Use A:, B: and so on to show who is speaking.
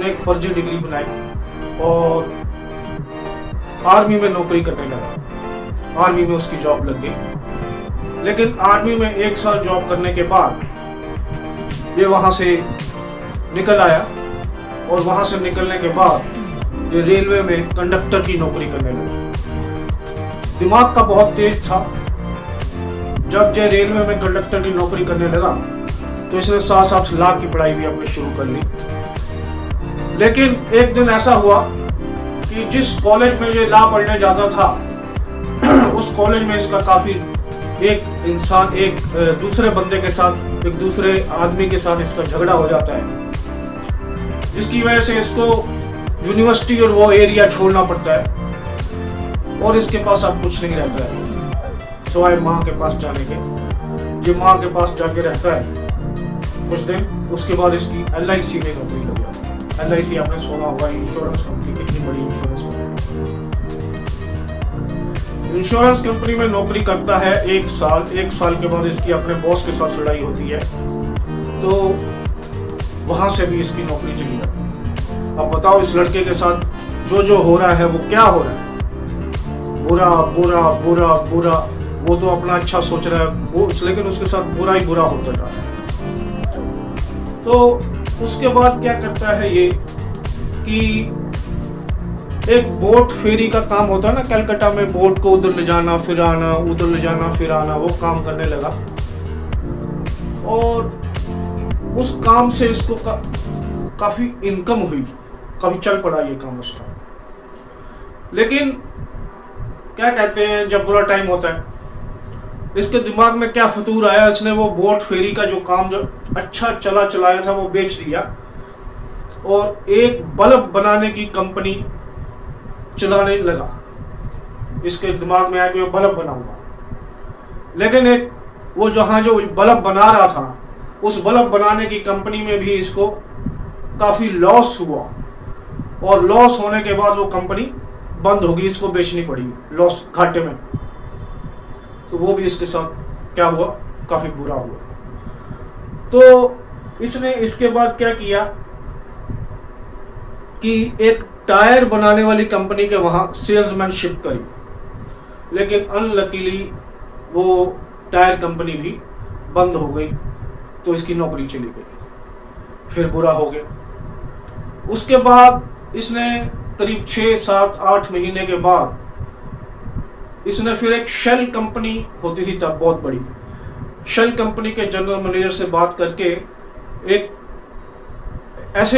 A: उसने एक फर्जी डिग्री बनाई और आर्मी में नौकरी करने लगा। आर्मी में उसकी जॉब लग गई, लेकिन आर्मी में 1 साल जॉब करने के बाद ये वहाँ से निकल आया और वहाँ से निकलने के बाद ये रेलवे में कंडक्टर की नौकरी करने लगा। दिमाग का बहुत तेज था। जब ये रेलवे में कंडक्टर की नौकरी करने लगा तो इसने 7-8 लाख की पढ़ाई भी अपनी शुरू कर ली। लेकिन एक दिन ऐसा हुआ कि जिस कॉलेज में ये लॉ पढ़ने जाता था उस कॉलेज में इसका काफी एक दूसरे बंदे के साथ, एक दूसरे आदमी के साथ इसका झगड़ा हो जाता है, जिसकी वजह से इसको यूनिवर्सिटी और वो एरिया छोड़ना पड़ता है और इसके पास अब कुछ नहीं रहता है सिवाय माँ के पास जाने के। ये माँ के पास जाके रहता है कुछ दिन, उसके बाद इसकी LIC में नौकरी लग जाती है। LIC आपने सुना होगा, इंश्योरेंस कंपनी, कितनी बड़ी इंश्योरेंस कंपनी। इंश्योरेंस कंपनी में नौकरी करता है 1 साल। 1 साल के बाद इसकी अपने बॉस के साथ लड़ाई होती है तो वहां से भी इसकी नौकरी चली जाती है। अब बताओ इस लड़के के साथ जो हो रहा है वो क्या हो रहा है? बुरा बुरा बुरा बुरा। वो तो अपना अच्छा सोच रहा है लेकिन उसके साथ बुरा ही बुरा होता जा रहा है। तो उसके बाद क्या करता है ये कि एक बोट फेरी का काम होता है ना, कलकत्ता में बोट को उधर ले जाना फिर आना, उधर ले जाना फिर आना, वो काम करने लगा और उस काम से इसको काफी इनकम हुई, काफी चल पड़ा ये काम उसका। लेकिन क्या कहते हैं, जब बुरा टाइम होता है इसके दिमाग में क्या फतूर आया, इसने वो बोट फेरी का जो काम जो अच्छा चलाया था वो बेच दिया और एक बल्ब बनाने की कंपनी चलाने लगा। इसके दिमाग में आया कि मैं बल्ब बनाऊंगा। लेकिन एक वो जो बल्ब बना रहा था उस बल्ब बनाने की कंपनी में भी इसको काफी लॉस हुआ और लॉस होने के बाद वो कंपनी बंद होगी, इसको बेचनी पड़ी लॉस, घाटे में। तो वो भी इसके साथ क्या हुआ, काफी बुरा हुआ। तो इसने इसके बाद क्या किया कि एक टायर बनाने वाली कंपनी के वहां सेल्समैनशिप करी, लेकिन अनलकीली वो टायर कंपनी भी बंद हो गई तो इसकी नौकरी चली गई, फिर बुरा हो गया। उसके बाद इसने करीब 6-7-8 महीने के बाद इसने फिर एक शेल कंपनी होती थी तब बहुत बड़ी, शेल कंपनी के जनरल मैनेजर से बात करके एक ऐसे